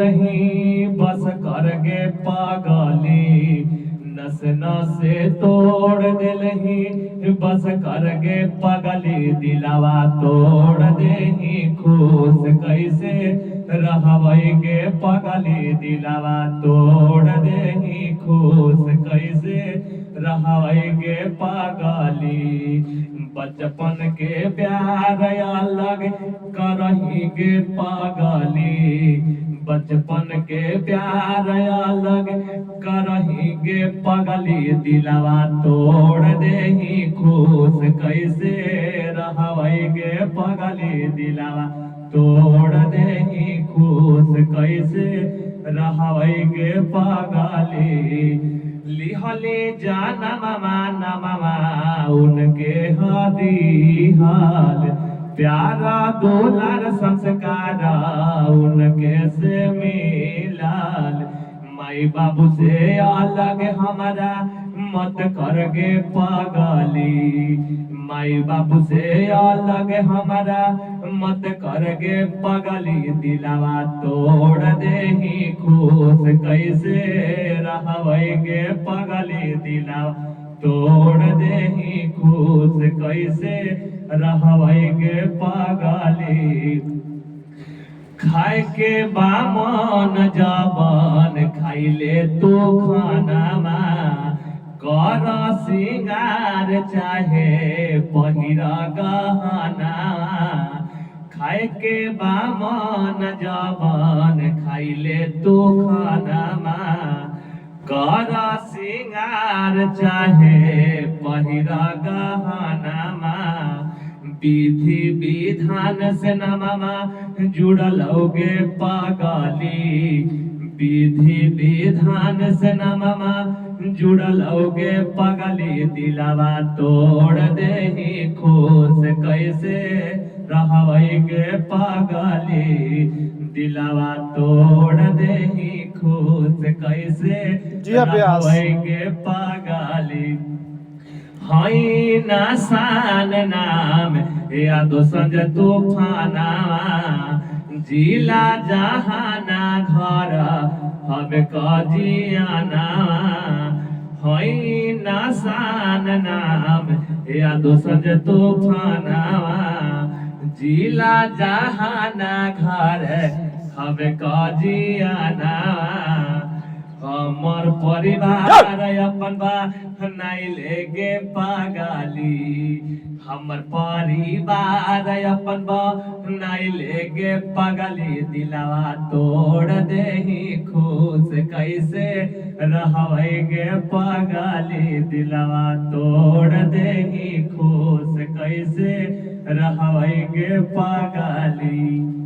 दिलही बस कर गे पागली, नस नसे तोड़ दिलही बस कर गे पगली, दिलावा तोड़ देही खुश कैसे रहबै गे पगली, दिलावा तोड़ देही खुश कैसे रहबै गे पगली। बचपन के प्यार अलग करही गे पगली, बचपन के प्यार अलग करही गे पगली, दिलावा तोड़ देही खुश कैसे रहबै गे पगली, दिलावा तोड़ देही खुश कैसे रहबै गे पगली। लिहले जानममा नममा उनके हदी हाल, प्यारा दुलार संस्कार उनके से मिलाल। माई बाबू से अलग हमारा मत कर गे पगली, माई बाबू से अलग हमारा मत कर गे पगली, दिलावा तोड़ देही खुश कैसे रहबै गे पगली, दिलावा तोड़ देही खुश कैसे रहबै गे पगली। खाए के बामन जबन खाइले तो खानामा, कर सिंगार चाहे पहिर गहना। खाए के बामन जबन खाइले तो खानामा, कर सिंगार चाहे पहिर गहनामा। विधि विधान से नममा जुड़ल गे पगली, विधि विधान से नममा जुड़ल गे पगली, दिलावा तोड़ देही खुश कैसे रहबै गे पगली, दिलावा तोड़ देही खुश कैसे रहबै गे पगली। हई नसान नाम यादो संज तूफाना, जिला जहाना घर हवे कजियाना। हई नसान नाम यादो संज तूफाना, जिला जहाना घर हवे कजियाना। हमर परिवार अपन बा नाइले गे पगली, हमर परिवार अपन बा नाइले गे पगली, दिलावा तोड़ देही खुश कैसे रहबै गे पगली, दिलावा तोड़ देही खुश कैसे रहबै गे पगली।